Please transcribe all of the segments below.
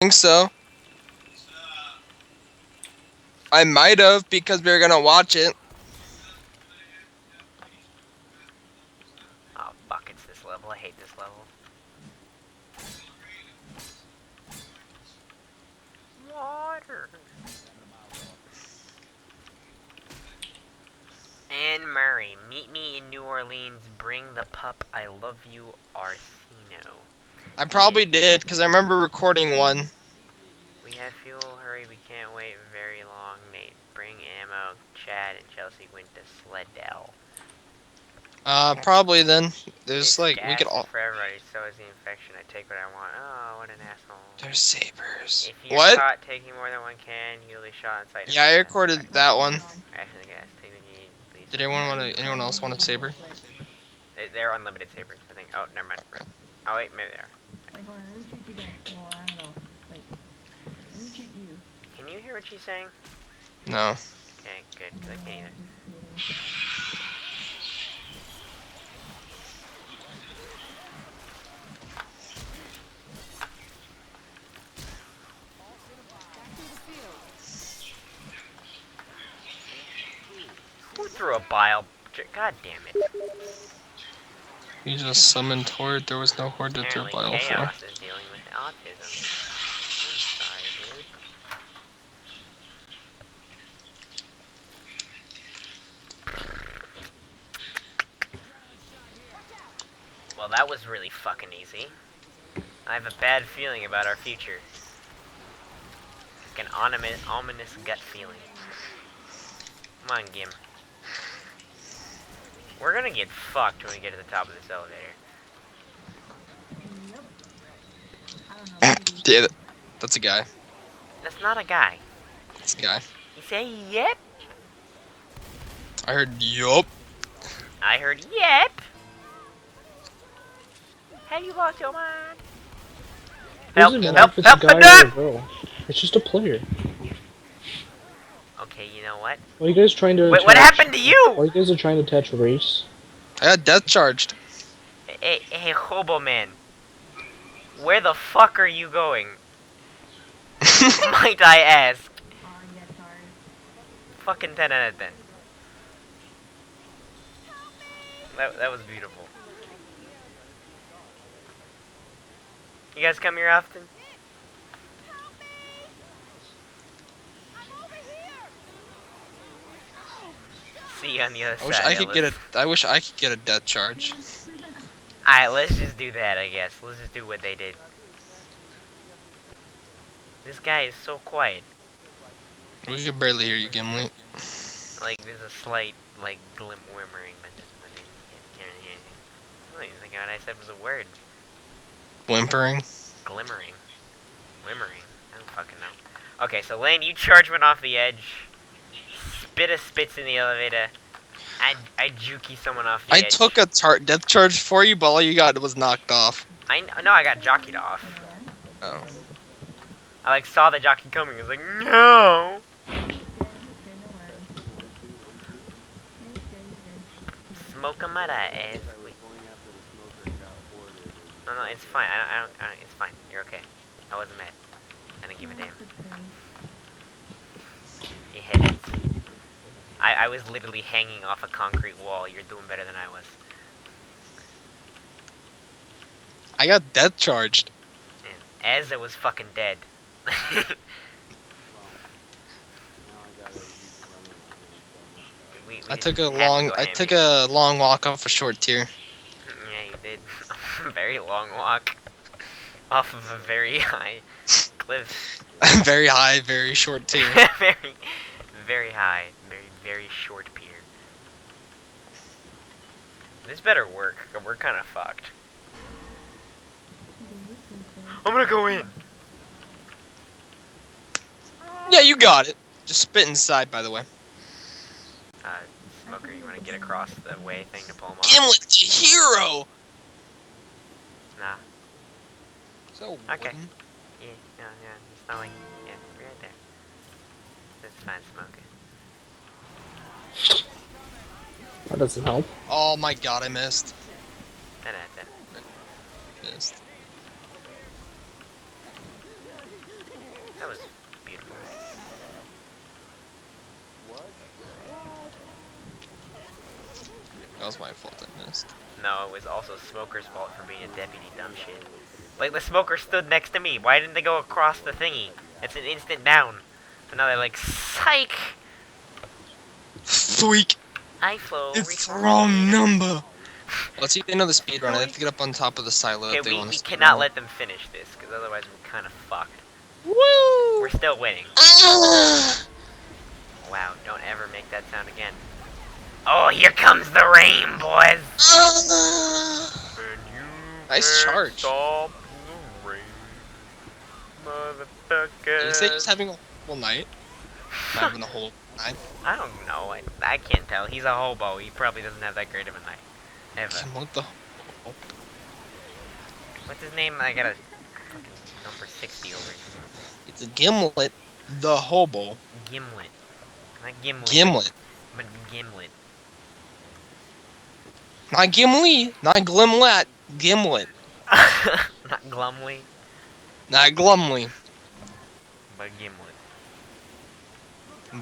think so. I might have because we were gonna watch it. Oh fuck, it's this level. I hate this level. Water. Anne Murray, meet me in New Orleans. Bring the pup. I love you, Arsino. I probably did because I remember recording one. We have fuel. Hurry, we can't wait very long. Nate, bring ammo. Chad and Chelsea went to Sleddell. Probably then. There's This like we gas could is all. for everybody. So is the infection. I take what I want. Oh, what an asshole. There's sabers. If you're What? caught taking more than one can, you'll be shot on sight. Yeah, I recorded that one. Ration the gas. Take the need. Please. Did anyone else want a saber? They're unlimited sabers, I think. Oh, never mind. Oh wait, maybe they are. Can you hear what she's saying? No. Okay, good. Cause I can't either. Who threw a bile? God damn it. You just summoned Horde. There was no Horde to throw Apparently bile for. Chaos is dealing with autism. I'm sorry, dude. Well, that was really fucking easy. I have a bad feeling about our future. Like an ominous gut feeling. Come on, Gim. We're gonna get fucked when we get to the top of this elevator. Yeah, that's a guy. That's not a guy. That's a guy. You say yep? I heard yup. I heard yep. Have you lost your mind? Help, Doesn't matter help, if it's a help, guy or a girl. It's just a player. Okay, you know what? Why are you guys trying to Wait, attach... what happened to you? Why are you guys trying to attach race? I got death charged. Hey, Hobo Man. Where the fuck are you going? Might I ask? Fucking 10 out of 10. That was beautiful. You guys come here often? See you on the other I wish side. I could get a. I wish I could get a death charge. Alright, let's just do that, I guess. Let's just do what they did. This guy is so quiet. We could barely hear you, Gimli. Like, there's a slight, like, whimmering, but I mean, can't really hear anything. I don't even think what I said was a word. Whimpering. Glimmering. Whimmering. I don't fucking know. Okay, so Lane, you charge one off the edge. Spits in the elevator. I jukey someone off the edge. I took a death charge for you, but all you got was knocked off. I got jockeyed off. Oh. I, like, saw the jockey coming. I was like, no! Smoke 'em out ass. No, it's fine. I don't, it's fine. You're okay. I wasn't mad. I didn't give a damn. You hit it. I was literally hanging off a concrete wall. You're doing better than I was. I got death charged. And Ezza was fucking dead. I took a long walk off a short tier. Yeah, you did. A very long walk. Off of a very high cliff. Very high, very short tier. very high, very short pier. This better work, cause we're kind of fucked. I'm gonna go in. Yeah, you got it. Just spit inside, by the way. Smoker, you wanna get across the way thing to pull him off? Gimlet, the hero! Nah. So okay. wooden. Yeah, it's not like, yeah, right there. That's fine, Smoker. That doesn't help. Oh my god, I missed. Da-da-da. Missed. That was beautiful. That was my fault I missed. No, it was also Smoker's fault for being a deputy dumb shit. Like, the Smoker stood next to me. Why didn't they go across the thingy? It's an instant down. But now they're like, psych! Freak! I flow. It's the wrong number! Let's see if they know the speed run. I have to get up on top of the silo Okay, if they want we to speed cannot run. let them finish this, because otherwise we're kind of fucked. Woo! We're still winning. Ah! Wow, don't ever make that sound again. Oh, here comes the rain, boys! Ah! And you Nice can't charge. Stop the rain, motherfucker. Did you say he's having a whole night? Not having a whole night? I don't know. I can't tell. He's a hobo. He probably doesn't have that great of a night. Ever. What the? What's his name? I got a fucking number 60 over here. It's a Gimlet, the hobo. Gimlet. Not Gimlet. Gimlet. But Gimlet. Not Gimli, not Glimlet, Gimlet. Not Glumly, Not Glumly. but Gimlet.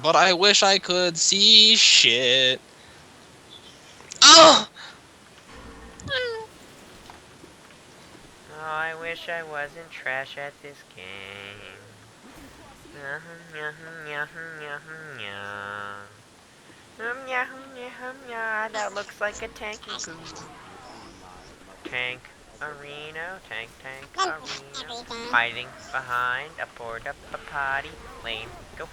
But I wish I could see shit. Ah! Oh, I wish I wasn't trash at this game. That looks like a tanky goo. Tank arena, tank arena. Hiding behind a poured up a potty. Lane, go,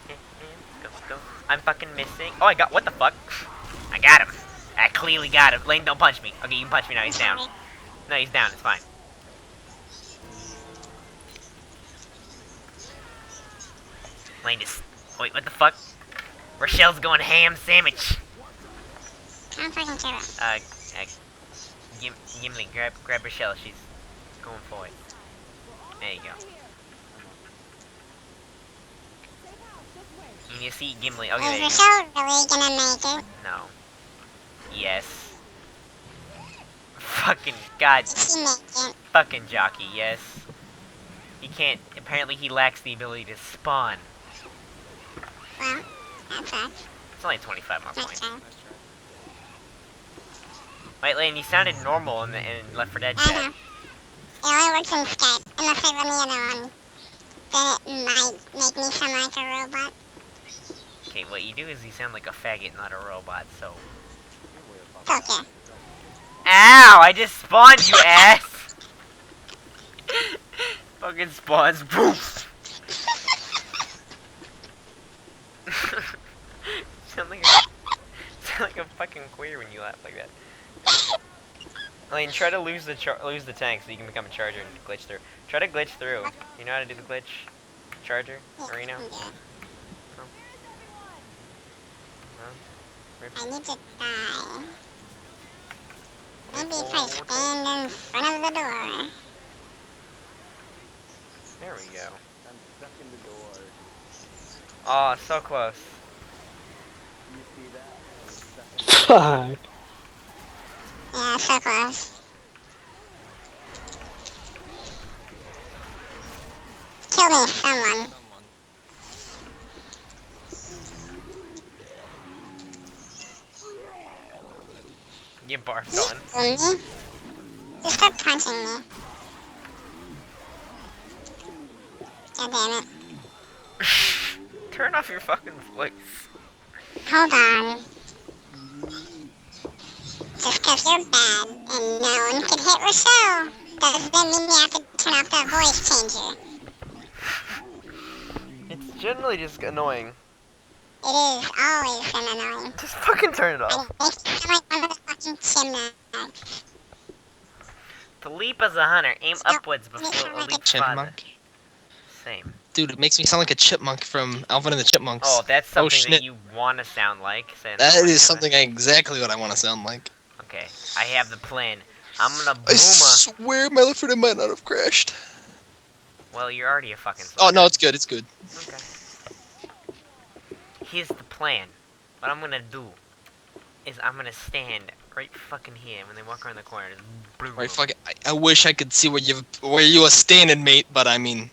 go. I'm fucking missing. Oh, I got, what the fuck? I got him. I clearly got him. Lane, don't punch me. Okay, you can punch me now. He's down. No, he's down. It's fine. Lane just. Wait, what the fuck? Rochelle's going ham sandwich. I'm fucking sure. Gimli, grab Rochelle. She's going for it. There you go. And you see Gimli. Okay, there Is you go. Rochelle really gonna make it? No. Yes. Fucking god. Did she make it? Fucking jockey. Yes. He can't. Apparently, he lacks the ability to spawn. Well, that's right. It's only 25 more That's points. right. Wait, Lane, you sounded normal in Left 4 Dead I chat. know. It only works in Skype, unless I run the other one. Then it might make me sound like a robot. Okay, what you do is you sound like a faggot, not a robot, so... It's okay. Ow! I just spawned, you ass! Fucking spawns. Poof! sound like a fucking queer when you laugh like that. Lane, try to lose the tank so you can become a charger and glitch through. Try to glitch through. You know how to do the glitch? Charger? Arena? I need to die. Maybe if I stand in front of the door. There we go. Oh, so close. Fuck. Yeah, so close. Kill me, someone. You barfed on. Kill me? Just stop punching me. God damn it. Turn off your fucking voice. Hold on. Just because you're bad and no one can hit Rochelle doesn't mean you have to turn off the voice changer. It's generally just annoying. It is always an annoying. Just fucking turn it And off. it makes me sound like one of the fucking chimneys. To leap as a hunter, aim upwards before a leap farther. Chipmunk? Same. Dude, it makes me sound like a chipmunk from Alvin and the Chipmunks. Oh, that's something shit. that you want to sound like. That is something exactly what I want to sound like. Okay, I have the plan. I'm gonna I boom a... swear my Left 4 Dead might not have crashed. Well, you're already a fucking Oh, no, slugger. it's good, it's good. Okay. Here's the plan. What I'm gonna do is I'm gonna stand right fucking here when they walk around the corner. Just boom. Right, fuck it. I wish I could see where you were standing, mate, but I mean...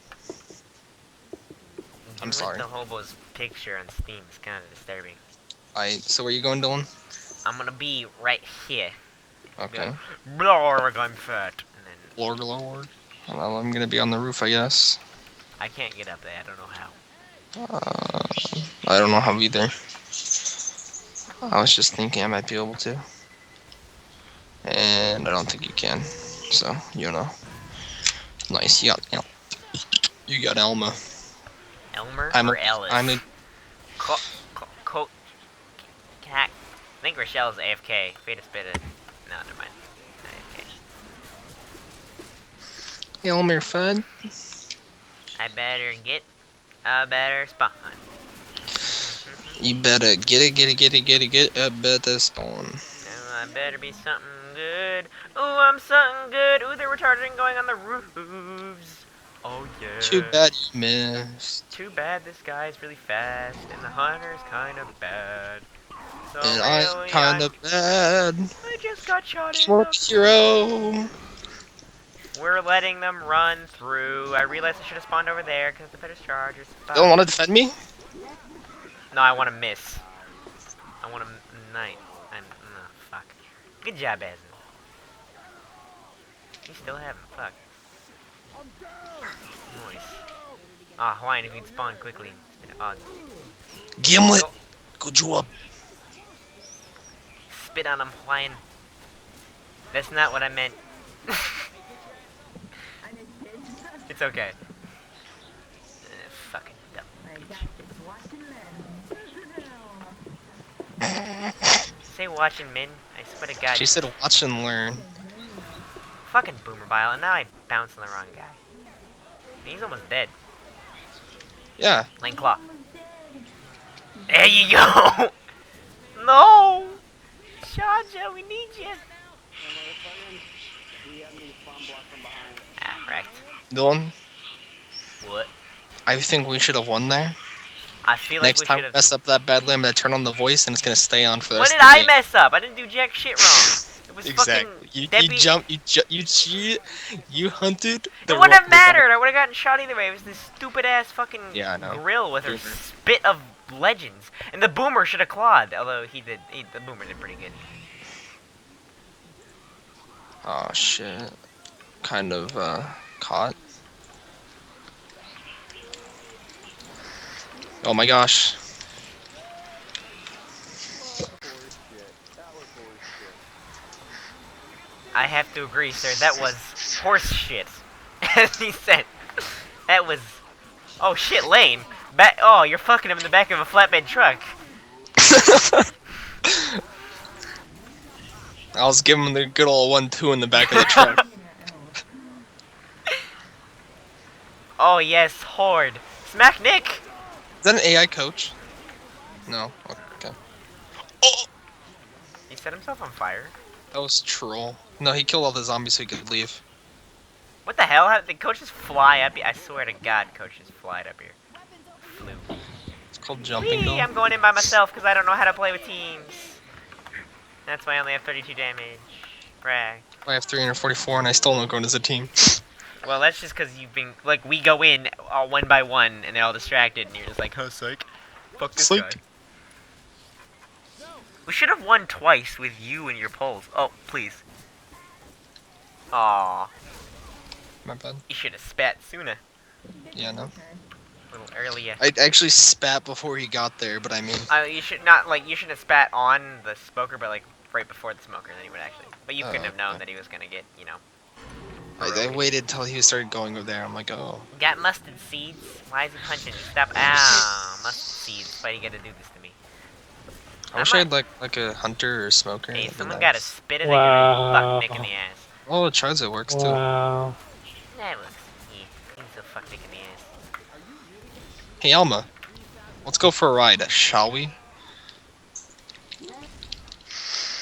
Looking with sorry. the hobo's picture on Steam is kind of disturbing. So where you going, Dylan? I'm gonna be right here. Okay. Blarg, I'm fat. And then Lord. Well, I'm gonna be on the roof, I guess. I can't get up there. I don't know how. I don't know how either. I was just thinking I might be able to. And I don't think you can. So, you know. Nice. You got Elma. Elmer I'm or a, Ellis? I'm a, Cat. I think Rochelle's AFK. Fate is spit it. No, never mind. AFK. Elmer Fud. I better get a better spawn. You better get a better spawn. Oh, I better be something good. Ooh, I'm something good. Ooh, they're retarded and going on the roofs. Oh, yeah. Too bad you missed. Too bad this guy's really fast and the hunter's kind of bad. So And I'm really, kinda bad. I just got shot in More the hero. We're letting them run through. I realized I should have spawned over there because the better chargers. Don't want to defend me? No, I want to miss. I want to night. No, fuck. Good job, Basil. You still haven't. Fuck. Nice. Ah, Hawaiian, if you'd spawn quickly. Oh, Gimlet. Good job. spit on him, Hawaiian. That's not what I meant. It's okay. Fucking dumb bitch. Say watching min. I swear to God. She said watch and learn. Fucking boomer bile, and now I bounced on the wrong guy. He's almost dead. Yeah. Lane claw. There you go! No! Shaja, we need you! Ah, right. Dylan, What? I think we should have won there. I feel like Next we time should we have. mess up that badly, I'm gonna turn on the voice and it's gonna stay on for the What rest did of the I game. mess up? I didn't do jack shit wrong. It was Exactly. fucking You Debbie. jumped, you cheated, you hunted. It wouldn't have mattered. I would have gotten shot either way. It was this stupid ass fucking Yeah, I know. grill with her Boomer. spit of legends, and the boomer should have clawed. Although the boomer did pretty good. Oh shit. Kind of caught. Oh my gosh. I have to agree, sir. That was horse shit. As he said, that was. Oh shit, Lane. Oh, you're fucking him in the back of a flatbed truck. I was giving him the good old 1-2 in the back of the truck. Oh yes, Horde. Smack Nick. Is that an AI coach? No. Okay. Oh, He set himself on fire. that was troll. No, he killed all the zombies so he could leave. What the hell? How did the coaches fly up here? I swear to God, coaches flied up here. Flew. It's called jumping. Whee! Though. I'm going in by myself because I don't know how to play with teams. That's why I only have 32 damage. Brag. I have 344 and I still don't go in as a team. Well, that's just because you've been like we go in all one by one and they're all distracted and you're just like, oh psych, fuck this Psych. guy. We should have won twice with you and your polls. Oh, please. Aw, My bad. you should have spat sooner. Yeah, no. A little earlier. I actually spat before he got there, but I mean. You should not you shouldn't have spat on the smoker, but like right before the smoker, then he would actually. But you couldn't have known okay. that he was gonna get, you know. I waited till he started going over there. I'm like, oh. Got mustard seeds. Why is he punching you? Stop! Ow, mustard seeds. Why do you gotta do this to me? I wish I had like a hunter or a smoker. Hey, That'd be someone nice. gotta spit it Wow. at your fuck Nick in the ass. Oh, it tries. It works too. Wow. That looks. Yeah, he's so fuck Nick in the ass. Hey, Alma. Let's go for a ride, shall we?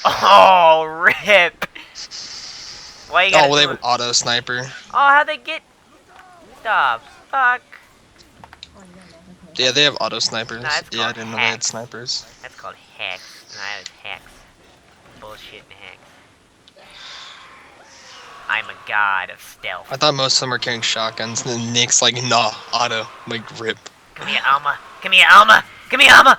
Oh, rip! Why you gotta Oh, well, they do have it? an auto sniper. Oh, how'd they get? The fuck? Yeah, they have auto snipers. Nah, it's Yeah, I called didn't know they had hacks. snipers. That's called hacks. Nah, that is hacks. Bullshit and hacks. I'm a god of stealth. I thought most of them were carrying shotguns, and then Nick's like, nah, auto. I'm like, rip. Come here, Alma. Come here, Alma. Come here, Alma.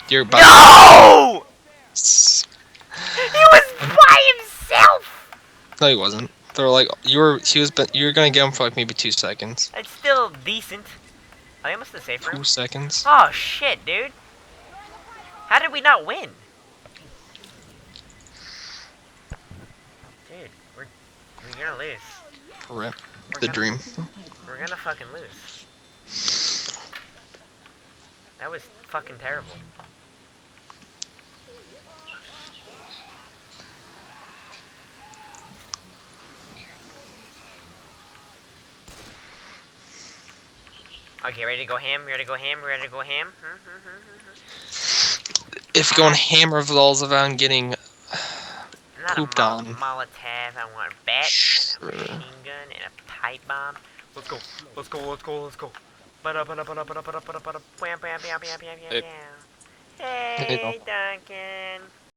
You're about No! He was by himself. No, he wasn't. They're like you were gonna get him for like maybe 2 seconds. It's still decent. Are they almost in the safe room? 2 seconds. Oh shit, dude. How did we not win? Dude, we're gonna lose. Rip. We're The gonna- dream. We're gonna fucking lose. That was fucking terrible. Okay, ready to go ham? Ready to go ham? Ready to go ham? If going hammer balls around getting Not pooped a on. Molotov. I want a bat, Sure. a machine gun, and a pipe bomb. Let's go. Let's go. Let's go. Let's go. Ba-da, ba-da, ba-da, ba-da, ba-da, ba-da, ba-da. Bam, bam, bam, bam, bam, bam, Hey. bam. Hey, Duncan.